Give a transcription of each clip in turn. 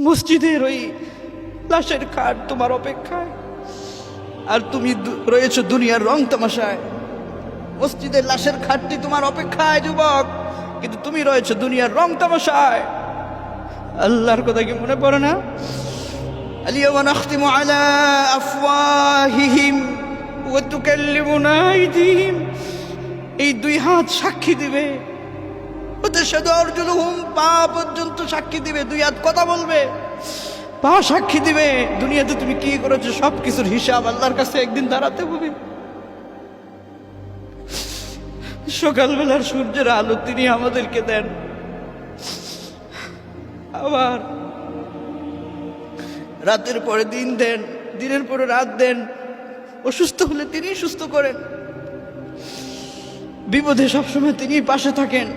মসজিদের ওই লাশের খাট তোমার অপেক্ষায়, আর তুমি রয়েছো দুনিয়ার রং তামাশায়। মসজিদের লাশের খাটটি তোমার অপেক্ষায় যুবক, কিন্তু তুমি রয়েছো দুনিয়ার রং তামাশায়। আল্লাহর কথা কি মনে পড়ে না? আলিয়াওয়া নাখতিমু আলা আফওয়াহিহিম ওয়া তুকাল্লিমুনা আইদিহিম। এই দুই হাত সাক্ষী দিবে, ওয়াতাশহাদু আরজুলুহুম, পা পর্যন্ত সাক্ষী দিবে। দুই হাত কথা বলবে, পা সাক্ষী দিবে। দুনিয়াতে তুমি কি করেছো সব কিছুর হিসাব আল্লাহর কাছে একদিন দাঁড়াতে হবে। সকালবেলার সূর্যের আলো তিনি আমাদেরকে দেন, আবার রাতের পরে দিন দেন, দিনের পরে রাত দেন। অসুস্থ হলে তিনি সুস্থ করেন, বিপদে সবসময় তিনি পাশে থাকেন।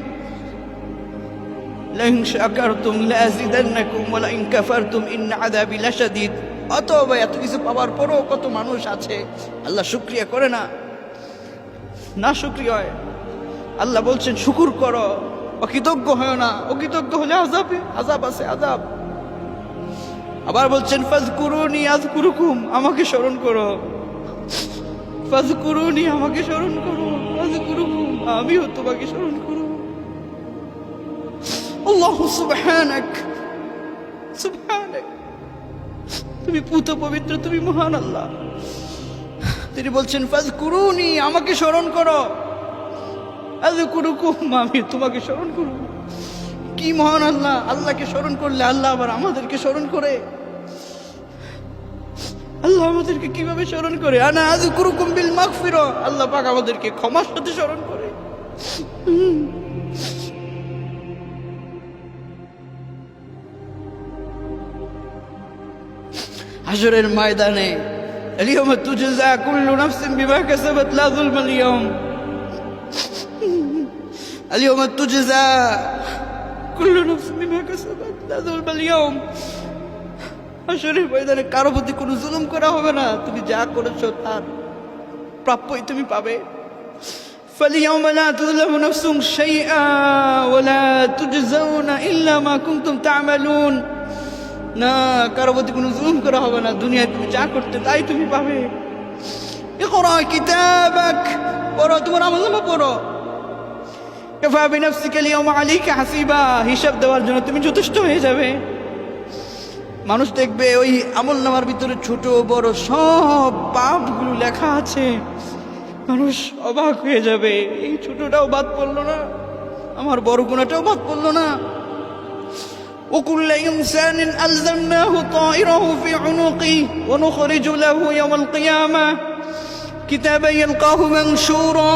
লাইন শাকারতুম লাযিদান্নাকুম ওয়া লাইন কাফারতুম ইন্না আযাবি লাশাদীদ। অতএব এত কিছু পাওয়ার পরও কত মানুষ আছে আল্লাহ শুকরিয়া করে না, না শুকরিয়া হয়। আল্লাহ বলছেন শুকুর করো, অকৃতজ্ঞ হয় না। অকৃতজ্ঞ হলে আযাব আছে, আযাব। আবার বলছেন ফাযকুরুনি আযকুরুকুম, আমাকে স্মরণ করো। ফাযকুরুনি, আমাকে স্মরণ করো। আযকুরুকুম, আমিও তোমাকে স্মরণ করব। আল্লাহ সুবহানাক, সুবহানাক, তুমি পুত পবিত্র, তুমি মহান আল্লাহ। তিনি বলছেন ফাযকুরুনি, আমাকে স্মরণ করো। আযকুরুকুম, আমি তোমাকে স্মরণ করব। কি মহান আল্লাহ! আল্লাহকে স্মরণ করলে আল্লাহ আবার আমাদেরকে স্মরণ করে। আল্লাহ আমাদেরকে কিভাবে স্মরণ করে? আনা আযকুরুকুম বিল মাগফিরা, আল্লাহ পাক আমাদেরকে ক্ষমার সাথে স্মরণ করে। হাশরের ময়দানে আলিয়াউমা তুজজা কুল্লু নাফসিন বিমা কাসাবাত লা যুলমাল ইয়াউম। আলিয়াউমা তুজজা কুল্লু নাফসিন বিমা কাসাবাত লা যুলমাল ইয়াউম। হাশরের ময়দানে কারো প্রতি কোনো জুলুম করা হবে না। তুমি যা করেছো তার প্রাপ্যই তুমি পাবে। فاليوم لا تظلم نفس شيئا ولا تجزون إلا ما كنتم تعملون। না, কারো প্রতি কোনো জুলুম করা হবে না। দুনিয়ায় তুমি যা করতে তাই তুমি পাবে। ইকরা কিতাবাক, পড়ো, তোমার আমলনামা পড়ো। কাফা বিনাফসিকা আল-ইয়াওমা আলাইকা হাসিবা, হিসাব দেওয়ার জন্য তুমি যথেষ্ট হয়ে যাবে। মানুষ দেখবে ওই আমলনামার ভিতরে ছোট বড় সব পাপগুলো লেখা আছে। মানুষ অবাক হয়ে যাবে, এই ছোটটাও বাদ পড়লো না, আমার বড় গুনাহটাও বাদ পড়লো না। وكل إنسان ألزمناه طائره في عنقه ونخرج له يوم القيامة كتابا يلقاه منشورا।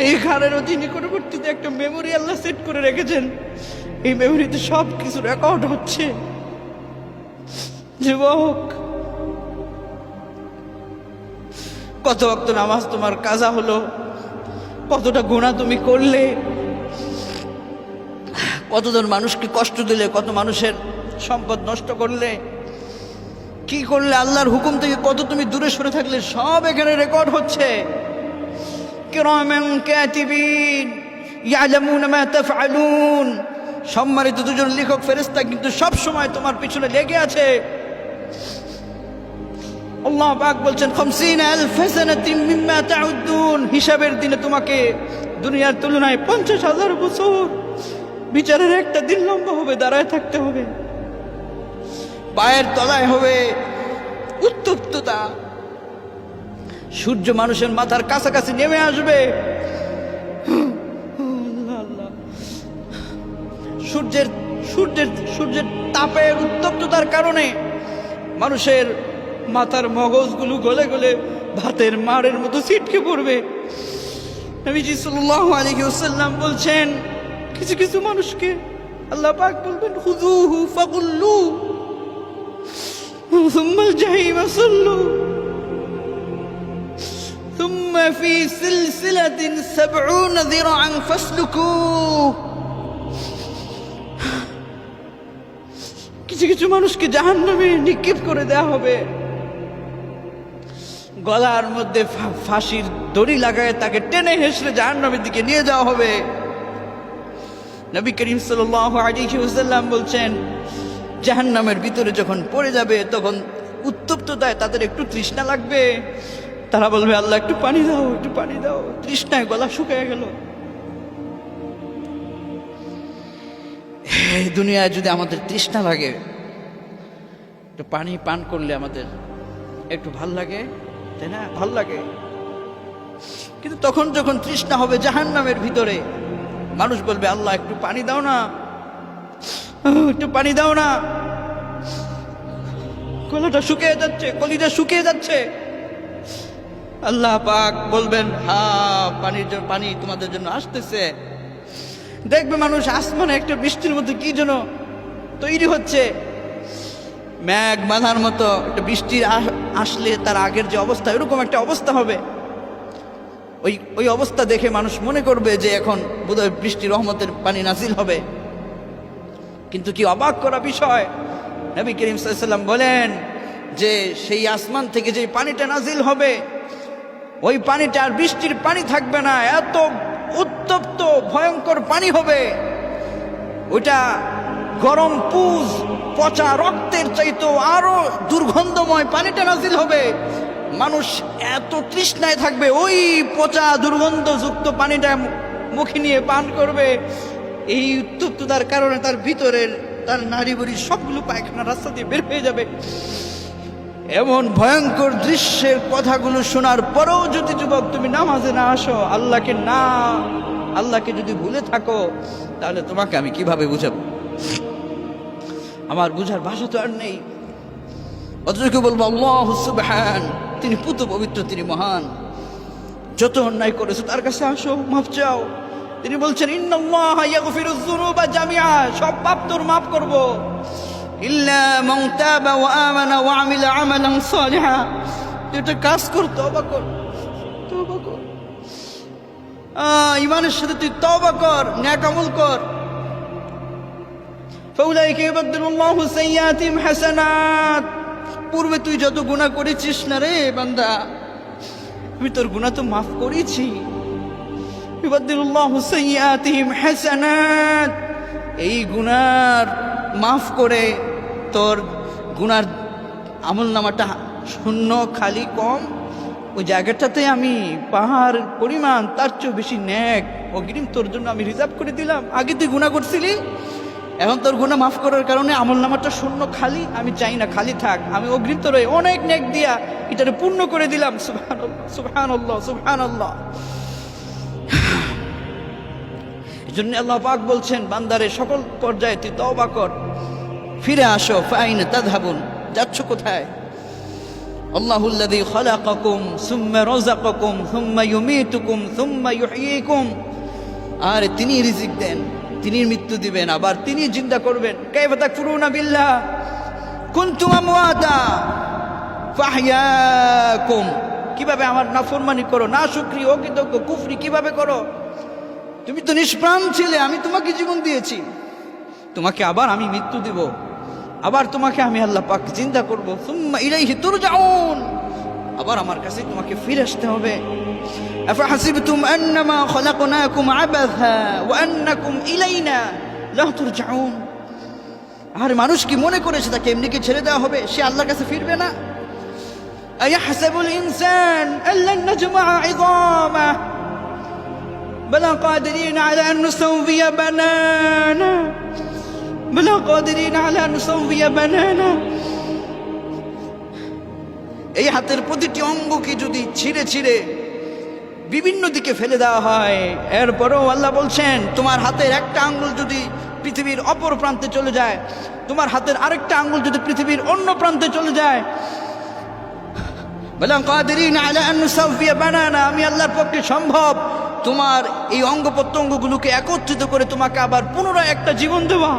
এই ঘরের অতি নিকটবর্তীতে একটা মেমোরি আল্লাহ সেট করে রেখেছেন। এই মেমোরিতে সব কিছু রেকর্ড হচ্ছে। যুবক, কত ওয়াক্ত নামাজ তোমার কাজা হলো, কতটা গুনাহ তুমি করলে, কতজন মানুষকে কষ্ট দিলে, কত মানুষের সম্পদ নষ্ট করলে, কি করলে, আল্লাহর হুকুম থেকে কত তুমি দূরে সরে থাকলে, সব এখানে রেকর্ড হচ্ছে। কিরামান কাতিবিন ইয়ালামুনা মা তাফআলুন, সম্মানিত দুজন লেখক ফেরেশতা কিন্তু সব সময় তোমার পিছনে লেগে আছে। আল্লাহ পাক বলছেন 50000 সানাতিন মিম্মা তাউদ্দুন, হিসাবের দিনে তোমাকে দুনিয়ার তুলনায় 50,000 বছর বিচারের একটা দিন লম্বা হবে, দাঁড়ায় থাকতে হবে। পায়ের তলায় হবে উত্তপ্ততা, সূর্য মানুষের মাথার কাছাকাছি নেমে আসবে। সূর্যের তাপের উত্তপ্ততার কারণে মানুষের মাথার মগজগুলো গলে গলে ভাতের মাড়ের মতো ছিটকে পড়বে। নবীজি সাল্লাল্লাহু আলাইহি ওয়াসাল্লাম বলছেন, কিছু কিছু মানুষকে আল্লাহ পাক বলবেন খুযুহু ফাগুল্লু সুম্মা জাহিমা সাল্লু সুম্মা ফি সিলসিলাতিন 70 যিরাআন ফাসলুকুহ। কিছু কিছু মানুষকে জাহান্নামে নিক্ষেপ করে দেওয়া হবে, গলার মধ্যে ফাঁসির দড়ি লাগায় তাকে টেনে হেসড়ে জাহান্নামের দিকে নিয়ে যাওয়া হবে। নবী করিম সাল্লাল্লাহু আলাইহি ওয়াসাল্লাম বলছেন জাহান্নামের ভিতরে যখন পড়ে যাবে তখন উত্তপ্ততায় তাদের একটু তৃষ্ণা লাগবে, তারা বলবে আল্লাহ একটু পানি দাও, একটু পানি দাও, তৃষ্ণায় গলা শুকিয়ে গেল। এই দুনিয়ায় যদি আমাদের তৃষ্ণা লাগে, একটু পানি পান করলে আমাদের একটু ভাল লাগে, তাই না? ভাল লাগে। কিন্তু তখন যখন তৃষ্ণা হবে জাহান্নামের ভিতরে, মানুষ বলবে আল্লাহ একটু পানি দাও না, একটু পানি দাও না, গলাটা শুকিয়ে যাচ্ছে, কলিজা শুকিয়ে যাচ্ছে। আল্লাহ পাক বলবেন হ্যাঁ পানি তোমাদের জন্য আসতেছে। দেখবে মানুষ আসমানে একটা বৃষ্টির মধ্যে কি যেন তৈরি হচ্ছে, মেঘ বাঁধার মতো একটা বৃষ্টি আসলে তার আগের যে অবস্থা, এরকম একটা অবস্থা হবে। ওই অবস্থা দেখে মানুষ মনে করবে যে এখন বোধহয় বৃষ্টি রহমতের পানি নাজিল হবে। কিন্তু কি অবাক করা বিষয়, নবী করিম সাল্লাল্লাহু আলাইহি ওয়াসাল্লাম বলেন যে সেই আসমান থেকে যে পানিটা নাজিল হবে, ওই পানিটা আর বৃষ্টির পানি থাকবে না, এত উত্তপ্ত ভয়ঙ্কর পানি হবে। ওইটা গরম পুজ পচা রক্তের চাইতো আরো দুর্গন্ধময় পানিটা নাজিল হবে। মানুষ এত তৃষ্ণায় থাকবে, ওই পচা দুর্গন্ধযুক্ত পানিটা মুখে নিয়ে পান করবে। এই উত্তপ্ততার কারণে তার ভিতরের তার নারী বুড়ি সবগুলো পায়খানা রাস্তা দিয়ে বের হয়ে যাবে। এমন ভয়ঙ্কর দৃশ্যের কথাগুলো শোনার পরেও যদি যুবক তুমি নামাজে না আসো, আল্লাহকে যদি ভুলে থাকো, তাহলে তোমাকে আমি কিভাবে বুঝাবো? আমার বুঝার ভাষা তো আর নেই। অথচ বলবো আল্লাহু সুবহান, তিনি পুত পবিত্র, তিনি মহান। যত অন্যায় করেছো তার কাছে আসো, মাফ চাও। তিনি বলছেন ইন্নাল্লাহা ইয়াগফিরুয যুনুবা জামিআ, সব পাপ তোর মাফ করব, ইল্লা মান তাবা ওয়া আমানা ওয়া আমিলা আমালান সালিহা। তুই একটা কাজ কর, তওবা কর, তওবা কর, ঈমানের সাথে তুই তওবা কর, নেক আমল কর। ফাউলাইকা ইউবাদদিলুল্লাহু সাইয়্যাতিহিম হাসানাত। পূর্বে তুই যত গুনাহ করেছিস না রে বান্দা, আমি তোর গুনাহ তো মাফ করেছি। ইউবাদদিলুল্লাহু সাইয়্যাতিহিম হাসানাত, এই গুনার মাফ করে তোর গুনার আমলনামাটা শূন্য খালি কম, ওই জায়গাটাতে আমি পাহাড় পরিমাণ তার চেয়ে বেশি নেক অগ্রিম তোর জন্য আমি রিজার্ভ করে দিলাম। আগে তুই গুনাহ করছিলি, এখন তোর গুনাহ মাফ করার কারণে আমলনামাটা শূন্য খালি, আমি চাই না খালি থাক, আমি অগ্রিম তোর অনেক নেক দিয়া এটারে পূর্ণ করে দিলাম। সুবহানাল্লাহ, সুবহানাল্লাহ, সুবহানাল্লাহ। এজন্য আল্লাহ পাক বলছেন বান্দারে সকল পর্যায়ে তুই তওবা কর, ফিরে আসো। ফাইনা তাযহাবুন, যাচ্ছ কোথায়? আল্লাহুল্লাযী খালাকাকুম সুম্মা রাযাকাকুম সুম্মা ইউমীতুকুম সুম্মা ইউহয়ীকুম। আর তিনি রিজিক দেন, তিনি মৃত্যু দিবেন, আবার তিনি জিন্দা করবেন। কাইফা তাকফুরুনা বিল্লাহ কুনতুম আমওয়াতা ফাহইয়াকুম। কিভাবে আমার নাফরমানি করো, না শুকরিয়া, অকৃতজ্ঞ, কুফরি কিভাবে করো? তুমি তো নিষ্প্রাণ ছিলে, আমি তোমাকে জীবন দিয়েছি, তোমাকে আবার আমি মৃত্যু দিব, আবার তোমাকে আমি আল্লাহ পাক জিন্দা করব। সুম্মা ইলাইহি তুরজাউন, আবার আমার কাছে তোমাকে ফিরে আসতে হবে। আফাহাসিবতুম আন্নামা খালাকনাকুম আবাসা ওয়া আন্নাকুম ইলাইনা লা তুরজাউন। আর মানুষ কি মনে করেছে তাকে এমনি কি ছেড়ে দেওয়া হবে, সে আল্লাহর কাছে ফিরবে না? আয়াহসাবুল ইনসান আল্লান নাজমা'a 'ইযামা بلا قادرين على أن نسوي بنانا بلا قادرين على أن نسوي بنانا। এই হাতের প্রতিটি অঙ্গকে যদি ছিঁড়ে ছিঁড়ে বিভিন্ন দিকে ফেলে দেওয়া হয়, এরপরেও আল্লাহ বলছেন তোমার হাতের একটা আঙ্গুল যদি পৃথিবীর অপর প্রান্তে চলে যায়, তোমার হাতের আরেকটা আঙ্গুল যদি পৃথিবীর অন্য প্রান্তে চলে যায়, বলা কাদিরিন আলা আন নুসাউফিয়া বানানা, আমি আল্লাহর পক্ষে সম্ভব তোমার এই অঙ্গ প্রত্যঙ্গগুলোকে একত্রিত করে তোমাকে আবার পুনরায় একটা জীবন দেওয়া,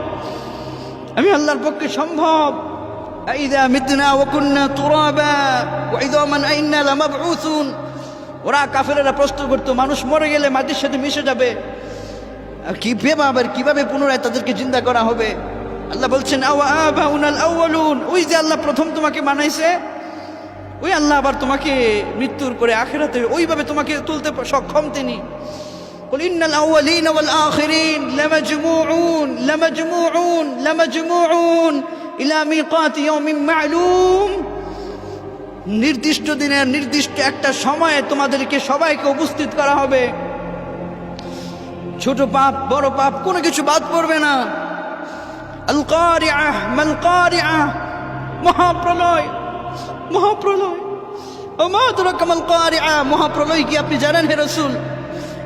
আমি আল্লাহর পক্ষে সম্ভব। আইযা মিতনা ওয়া কুননা তুরাবা ওয়া ইযামান আইন্না লামাবউসুন। ওরা কাফেরেরা প্রশ্ন করতো মানুষ মরে গেলে মাটির সাথে মিশে যাবে, আর কিভাবে পুনরায় তাদেরকে জিন্দা করা হবে? আল্লাহ বলছেন আওয়া আবাউনাল আউয়ালুন, ওই যে আল্লাহ প্রথম তোমাকে বানাইছে, ওই আল্লাহ আবার তোমাকে মৃত্যুর পরে আখিরাতে ওইভাবে তোমাকে তুলতে সক্ষম তিনি। কুল ইন্নাল আউয়ালিনা ওয়াল আখিরিন লামাজমুউন ইলা মিকাতি ইয়াউমিন মা'লুম, নির্দিষ্ট দিনের নির্দিষ্ট একটা সময়ে তোমাদেরকে সবাইকে উপস্থিত করা হবে। ছোট পাপ বড় পাপ কোনো কিছু বাদ পড়বে না। আল কারিআহ মাল কারিআহ, মহাপ্রলয়, মহাপ্রলয়। ওমা আদরাকা মাল কারিআহ, মহাপ্রলয় কি আপনি জানেন হে রাসূল?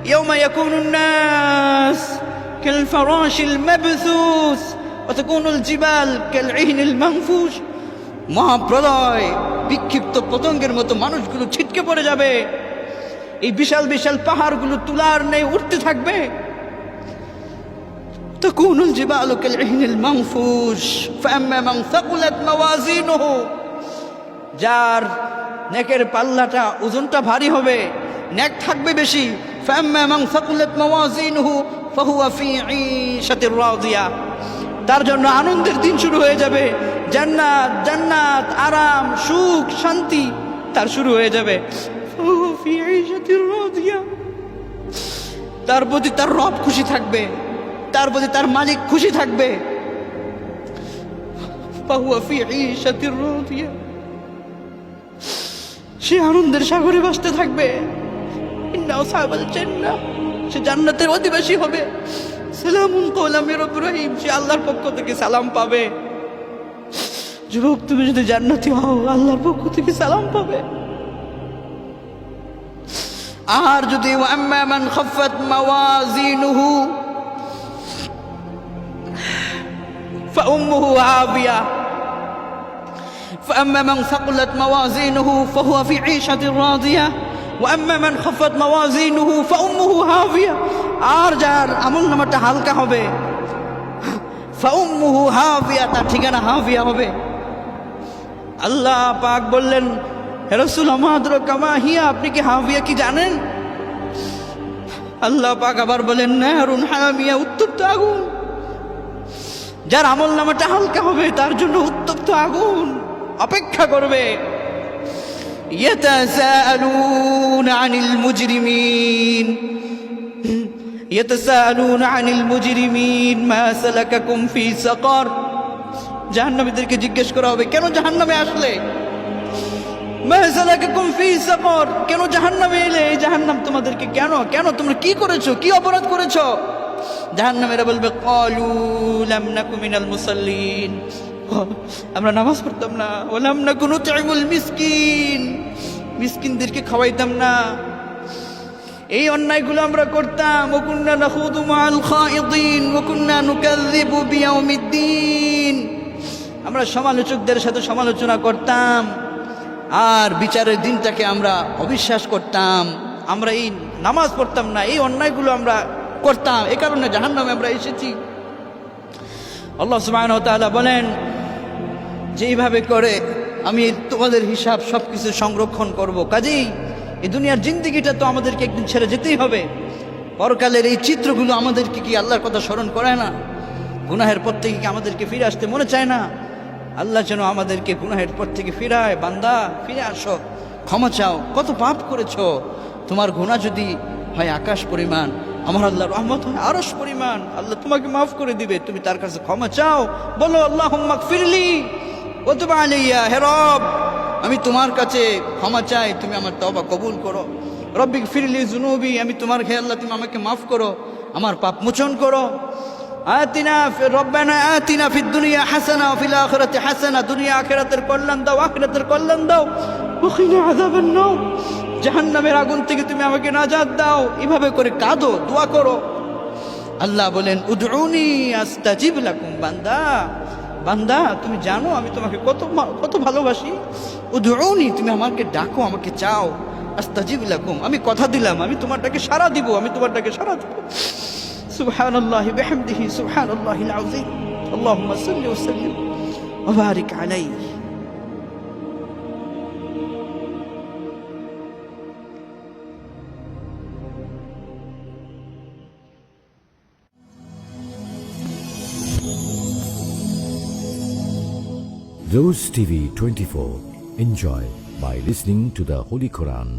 ইয়াউমা ইয়াকুনুন নাস কাল ফারাশিল মাবসুস ওয়া তাকুনুল জিবাল কাল ইহনিল মানফুশ। মহাপ্রলয়, বিক্ষিপ্ত পতঙ্গের মতো মানুষগুলো ছিটকে পড়ে যাবে। এই বিশাল বিশাল পাহাড়গুলো তুলার নেই উঠতে থাকবে। তাকুনুল জিবালু কাল ইহনিল মানফুশ ফাআম্মা মান সাকুলাত মাওয়াজিনুহু, যার নেকের পাল্লাটা ওজনটা ভারী হবে, নেক থাকবে বেশি। ফাআম্মা মান সাকুলাত মাওয়াজিনুহু ফাহুয়া ফি ঈশাতির রাদিয়া, তার জন্য আনন্দের দিন শুরু হয়ে যাবে। জান্নাত, জান্নাত, আরাম, সুখ, শান্তি তার শুরু হয়ে যাবে। ফাহুয়া ফি ঈশাতির রাদিয়া, তার প্রতি তার রব খুশি থাকবে, তার প্রতি তার মালিক খুশি থাকবে। ফাহুয়া ফি ঈশাতির রাদিয়া, সে আনন্দের সাগরে ভাসতে থাকবে। ইন্না আসহাবাল জান্নাহ, সে জান্নাতের অধিবাসী হবে। সালামুন কওলাম মির রাব্বির রহিম, সে আল্লাহর পক্ষ থেকে সালাম পাবে। যুবক, তুমি যদি জান্নাতি হও আল্লাহর পক্ষ থেকে সালাম পাবে। আর যদি ওয়া আম্মা মান খাফফাত মাওয়াজিনুহু ফাউম্মুহু হাবিয়া فأما من ثقلت موازينه فهو في عيشة راضية وأما من خفت موازينه فأمه هاوية, আর যার আমল নামাটা হালকা হবে فأمه هاوية, তার ঠিকানা হাবিয়া হবে। আল্লাহ পাক বললেন, হে রাসূল আমা আদরাকা মা হিয়া, আপনি কি হাবিয়া কি জানেন? আল্লাহ পাক আবার বলেন, নারুন হামিয়া, উত্তপ্ত আগুন। যার আমল নামাটা হালকা হবে তার জন্য উত্তপ্ত আগুন অপেক্ষা করবে। ইয়াতাসাআলুনা আনিল মুজরিমিন, ইয়াতাসাআলুনা আনিল মুজরিমিন মা সালাকাকুম ফি সাকার, জাহান্নামীদেরকে জিজ্ঞেস করা হবে, কেন জাহান্নামে আসলে? মা সালাকাকুম ফি সাকার, কেন জাহান্নামে এলে? এই জাহান্নাম তোমাদেরকে কেন, কেন তোমরা কি করেছো, কি অপরাধ করেছো? জাহান্নামীরা বলবে, ক্বালু লাম নাকু মিনাল মুসাল্লিন, আমরা নামাজ পড়তাম না। ওয়ালাম নাকু নুতইমুল মিসকিন, মিসকিনদেরকে খাওয়াইতাম না। এই অন্যায়গুলো আমরা করতাম। ওয়া কুননা নাখুদু মাআল খায়িদিন ওয়া কুননা নুকাযযিবু বিয়াউমিদ্দিন, আমরা সমালোচকদের সাথে সমালোচনা করতাম আর বিচারের দিনটাকে আমরা অবিশ্বাস করতাম। আমরা এই নামাজ পড়তাম না, এই অন্যায়গুলো আমরা করতাম, এই কারণে জাহান্নামে আমরা এসেছি। আল্লাহ সুবহানাহু ওয়া তাআলা বলেন, যেইভাবে করে আমি তোমাদের হিসাব সবকিছু সংরক্ষণ করব। কাজেই এই দুনিয়ার জিন্দেগিটা তো আমাদেরকে একদিন ছেড়ে যেতেই হবে। পরকালের এই চিত্রগুলো আমাদেরকে কি আল্লাহর কথা স্মরণ করায় না? গুনাহের পর থেকে কি আমাদেরকে ফিরে আসতে মনে চায় না? আল্লাহ যেন আমাদেরকে গুনাহের পর থেকে ফিরায়। বান্দা ফিরে আসো, ক্ষমা চাও। কত পাপ করেছো, তোমার গুনাহ যদি হয় আকাশ পরিমাণ, আমার আল্লাহর রহমত হয় আরশ পরিমাণ, আল্লাহ তোমাকে মাফ করে দিবে। তুমি তার কাছে ক্ষমা চাও, বলো আল্লাহুম্মা গফিরলি ওয়া তুব আলাইয়া, হে রব আমি তোমার কাছে ক্ষমা চাই, তুমি আমার তওবা কবুল করো। রব্বি গফিরলি যুনুবি, আমি তোমার, হে আল্লাহ তুমি আমাকে মাফ করো, আমার পাপ মোচন করো। আতিনা রব্বানা আতিনা ফিদ দুনিয়া হাসানা ওয়া ফিল আখিরাতি হাসানা, দুনিয়া আখিরাতের কল্যাণ দাও, আখিরাতের কল্যাণ দাও। ওয়া কিনা আযাবান নার, জাহান্নামের আগুন থেকে তুমি আমাকে নাজাত দাও। এভাবে করে কাঁদো, দোয়া করো। আল্লাহ বলেন, উদউনি আস্তাজিব লাকুম, বান্দা বান্দা তুমি জানো আমি তোমাকে কত কত ভালোবাসি। উদউনি, তুমি আমাকে ডাকো, আমাকে চাও। আস্তাজিব লাকুম, আমি কথা দিলাম আমি তোমার ডাকে সাড়া দিব, আমি তোমার ডাকে সাড়া দিব। সুবহানাল্লাহি বিহামদিহি সুবহানাল্লাহিল আযীম। আল্লাহুম্মা সাল্লি ওয়া সাল্লিম ওয়া বারিক আলাইহি। Rose TV 24. Enjoy by listening to the Holy Quran.